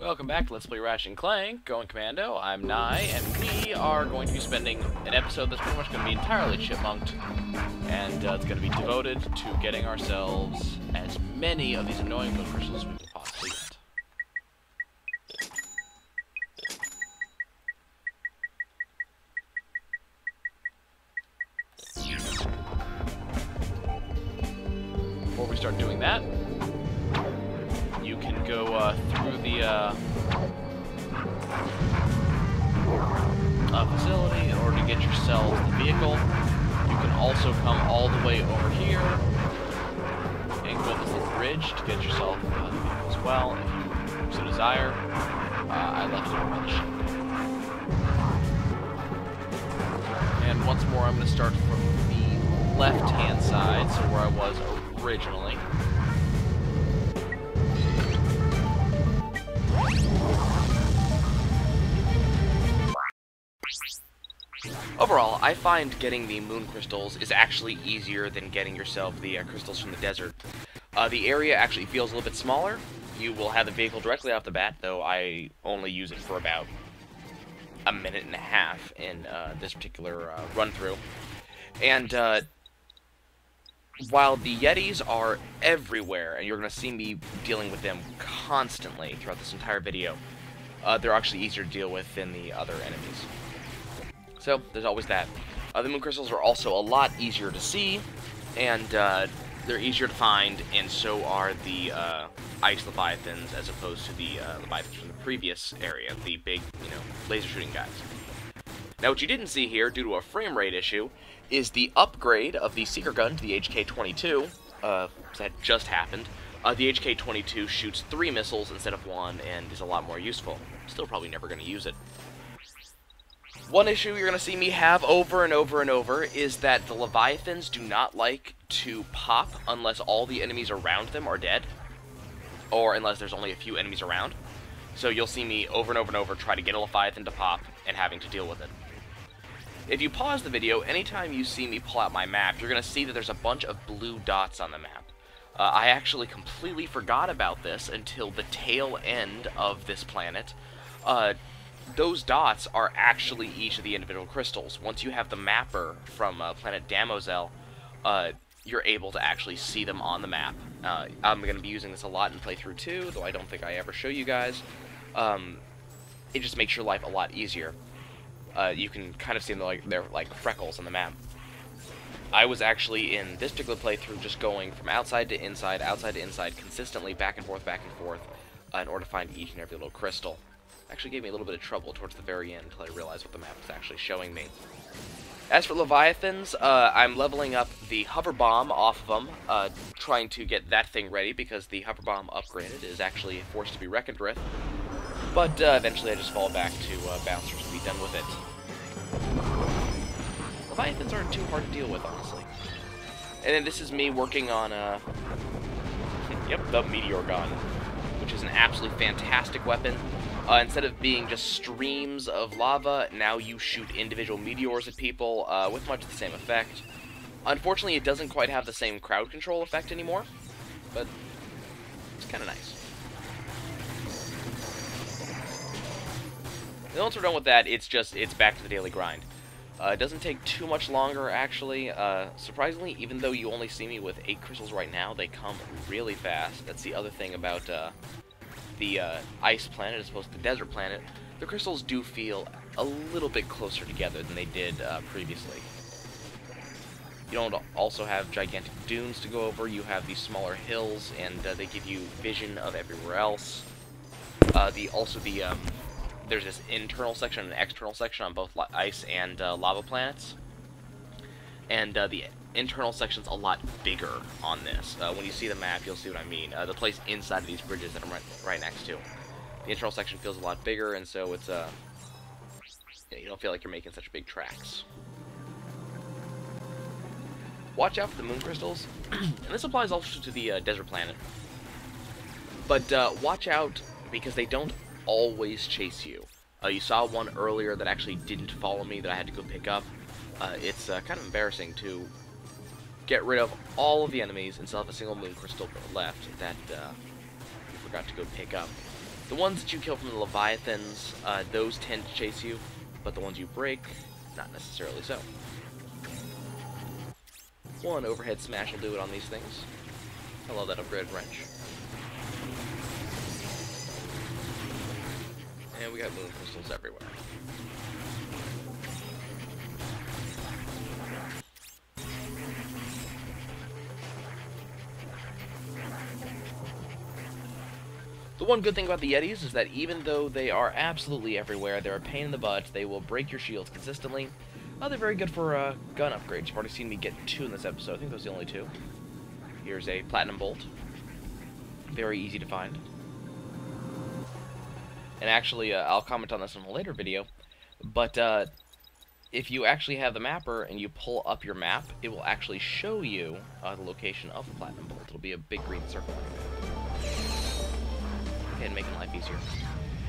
Welcome back to Let's Play Ratchet Clank, going Commando. I'm Nye, and we are going to be spending an episode that's pretty much going to be entirely chipmunked, and it's going to be devoted to getting ourselves as many of these annoying moon crystals as we can possibly get. Before we start doing that, you can go through the facility in order to get yourself the vehicle. You can also come all the way over here and go up this little bridge to get yourself the vehicle as well, if you so desire. I left it over on the ship. And once more, I'm going to start from the left-hand side, so where I was originally. Overall, I find getting the moon crystals is actually easier than getting yourself the crystals from the desert. The area actually feels a little bit smaller. You will have the vehicle directly off the bat, though I only use it for about a minute and a half in this particular run-through. And while the Yetis are everywhere, and you're going to see me dealing with them constantly throughout this entire video, they're actually easier to deal with than the other enemies. So, there's always that. The moon crystals are also a lot easier to see, and they're easier to find, and so are the ice leviathans, as opposed to the leviathans from the previous area, the big, laser shooting guys. Now, what you didn't see here, due to a frame rate issue, is the upgrade of the Meteor Gun to the HK22, that just happened. The HK22 shoots 3 missiles instead of 1, and is a lot more useful. Still probably never going to use it. One issue you're going to see me have over and over and over is that the Leviathans do not like to pop unless all the enemies around them are dead, or unless there's only a few enemies around. So you'll see me over and over and over try to get a Leviathan to pop and having to deal with it. If you pause the video, anytime you see me pull out my map, you're going to see that there's a bunch of blue dots on the map. I actually completely forgot about this until the tail end of this planet. Those dots are actually each of the individual crystals. Once you have the mapper from planet Damozel, you're able to actually see them on the map. I'm going to be using this a lot in playthrough 2, though I don't think I ever show you guys. It just makes your life a lot easier. You can kind of see them they're like freckles on the map. I was actually, in this particular playthrough, just going from outside to inside, consistently, back and forth, in order to find each and every little crystal. Actually gave me a little bit of trouble towards the very end until I realized what the map was actually showing me. As for Leviathans, I'm leveling up the hover bomb off of them, trying to get that thing ready, because the hover bomb upgraded is actually a force to be reckoned with. But eventually I just fall back to bouncers to be done with it. Leviathans aren't too hard to deal with, honestly. And then this is me working on, the Meteor Gun, which is an absolutely fantastic weapon. Instead of being just streams of lava, now you shoot individual meteors at people with much of the same effect. Unfortunately, it doesn't quite have the same crowd control effect anymore, but it's kind of nice. And once we're done with that, it's back to the daily grind. It doesn't take too much longer, actually. Surprisingly, even though you only see me with 8 crystals right now, they come really fast. That's the other thing about the ice planet as opposed to the desert planet. The crystals do feel a little bit closer together than they did previously. You don't also have gigantic dunes to go over. You have these smaller hills, and they give you vision of everywhere else. There's this internal section and an external section on both ice and lava planets. And the internal section's a lot bigger on this. When you see the map, you'll see what I mean. The place inside of these bridges that I'm right next to. The internal section feels a lot bigger, and so it's you don't feel like you're making such big tracks. Watch out for the moon crystals, and this applies also to the desert planet. But watch out, because they don't always chase you. You saw one earlier that actually didn't follow me that I had to go pick up. It's kind of embarrassing to get rid of all of the enemies and still have a single moon crystal left that you forgot to go pick up. The ones that you kill from the Leviathans, those tend to chase you, but the ones you break, not necessarily so. One overhead smash will do it on these things. I love that upgraded wrench. And we got moon crystals everywhere. The one good thing about the Yetis is that even though they are absolutely everywhere, they're a pain in the butt, they will break your shields consistently. They're very good for gun upgrades. You've already seen me get 2 in this episode. I think those are the only 2. Here's a Platinum Bolt. Very easy to find. And actually, I'll comment on this in a later video, but if you actually have the mapper and you pull up your map, it will actually show you the location of the Platinum Bolt. It'll be a big green circle. And making life easier.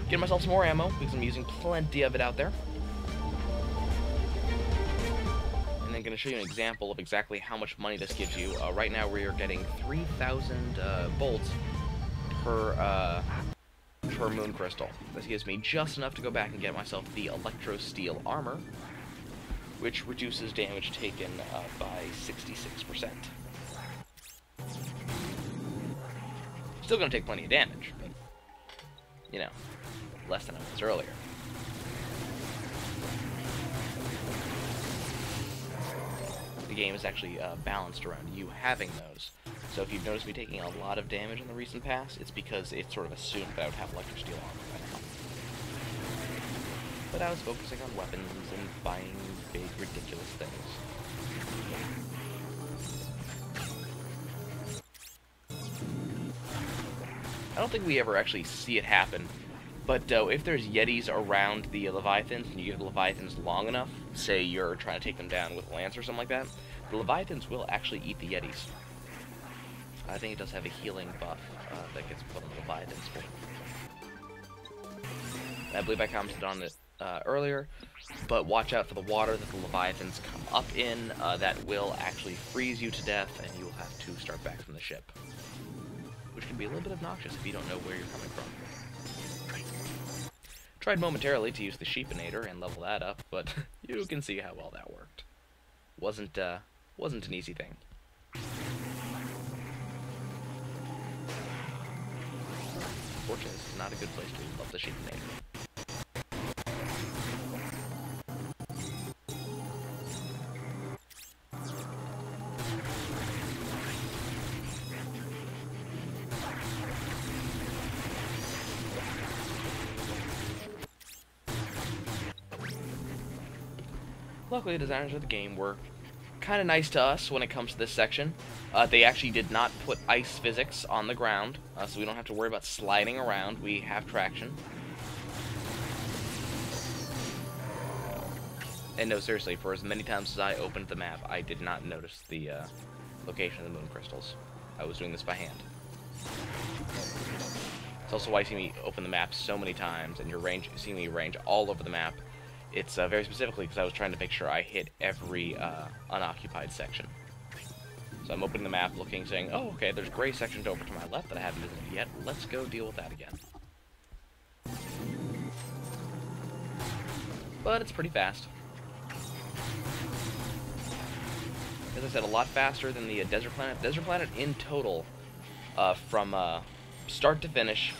Getting myself some more ammo, because I'm using plenty of it out there. And then going to show you an example of exactly how much money this gives you. Right now we are getting 3,000 bolts per moon crystal. This gives me just enough to go back and get myself the Electro Steel Armor, which reduces damage taken by 66%. Still going to take plenty of damage, but, you know, less than I was earlier. The game is actually balanced around you having those. So if you've noticed me taking a lot of damage in the recent past, it's because it's sort of assumed that I would have Electro Steel Armor by now. But I was focusing on weapons and buying big, ridiculous things. I don't think we ever actually see it happen, but if there's Yetis around the Leviathans, and you give the Leviathans long enough, say you're trying to take them down with a lance or something like that, the Leviathans will actually eat the Yetis. I think it does have a healing buff that gets put on the Leviathans. I believe I commented on it earlier, but watch out for the water that the Leviathans come up in. That will actually freeze you to death, and you will have to start back from the ship, which can be a little bit obnoxious if you don't know where you're coming from. Tried momentarily to use the Sheepinator and level that up, but you can see how well that worked. Wasn't an easy thing. Unfortunately, this is not a good place to level the Sheepinator. Luckily, the designers of the game were kind of nice to us when it comes to this section. They actually did not put ice physics on the ground, so we don't have to worry about sliding around. We have traction. And no, seriously, for as many times as I opened the map, I did not notice the location of the moon crystals. I was doing this by hand. It's also why you see me open the map so many times, and you see me range all over the map. It's very specifically because I was trying to make sure I hit every unoccupied section. So I'm opening the map, looking, saying, oh, okay, there's gray sections over to my left that I haven't visited yet. Let's go deal with that again. But it's pretty fast. As I said, a lot faster than the Desert Planet. Desert Planet in total, from start to finish,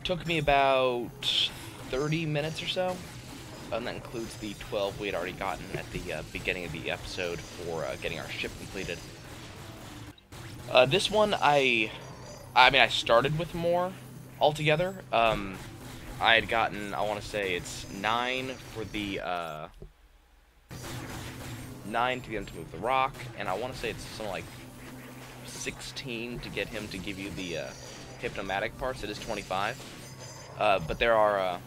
took me about 30 minutes or so. And that includes the 12 we had already gotten at the beginning of the episode for getting our ship completed. This one, I mean, I started with more altogether. I had gotten, I want to say it's 9 for the, 9 to get him to move the rock, and I want to say it's something like 16 to get him to give you the hypnomatic parts. It is 25. But there are,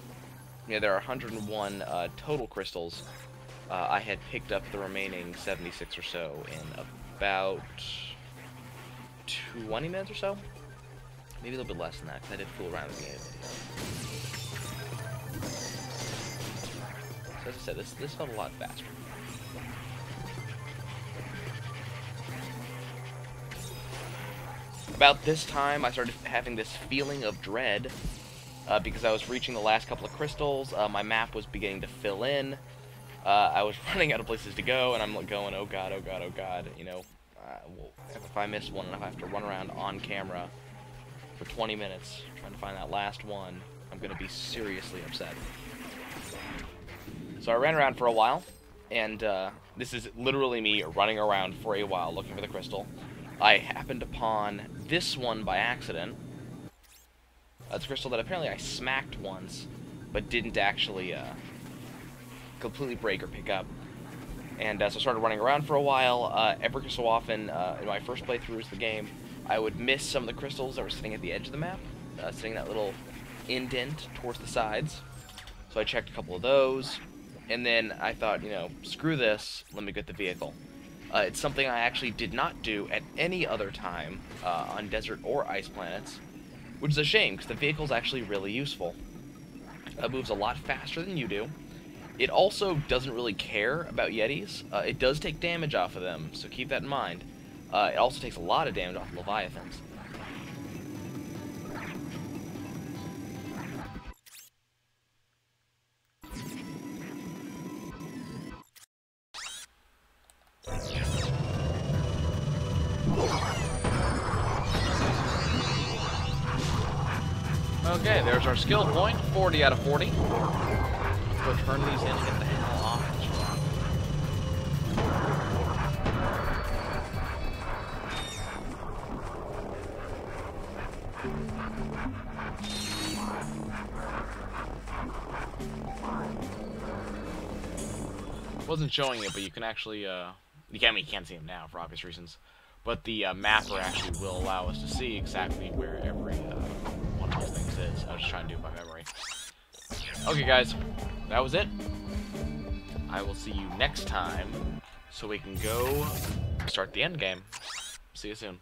there are 101 total crystals. I had picked up the remaining 76 or so in about 20 minutes or so. Maybe a little bit less than that, because I did fool around at the beginning of the video. So as I said, this felt a lot faster. About this time, I started having this feeling of dread because I was reaching the last couple of crystals. My map was beginning to fill in. I was running out of places to go, and I'm going, oh god, oh god, oh god. You know, well, if I miss one and if I have to run around on camera for 20 minutes trying to find that last one, I'm going to be seriously upset. So I ran around for a while, and this is literally me running around for a while looking for the crystal. I happened upon this one by accident. It's a crystal that apparently I smacked once, but didn't actually completely break or pick up. And so I started running around for a while. Every so often, in my first playthroughs of the game, I would miss some of the crystals that were sitting at the edge of the map, sitting in that little indent towards the sides. So I checked a couple of those, and then I thought, you know, screw this, let me get the vehicle. It's something I actually did not do at any other time on desert or ice planets, which is a shame, because the vehicle is actually really useful. It moves a lot faster than you do. It also doesn't really care about Yetis. It does take damage off of them, so keep that in mind. It also takes a lot of damage off of Leviathans. Okay, there's our skill point, 40 out of 40. Let's go turn these in and get the hell off this rock. Wasn't showing it, but you can actually, you can't see them now for obvious reasons. But the mapper actually will allow us to see exactly where every one of those things is. I was just trying to do it by memory. Okay, guys, that was it. I will see you next time, so we can go start the end game. See you soon.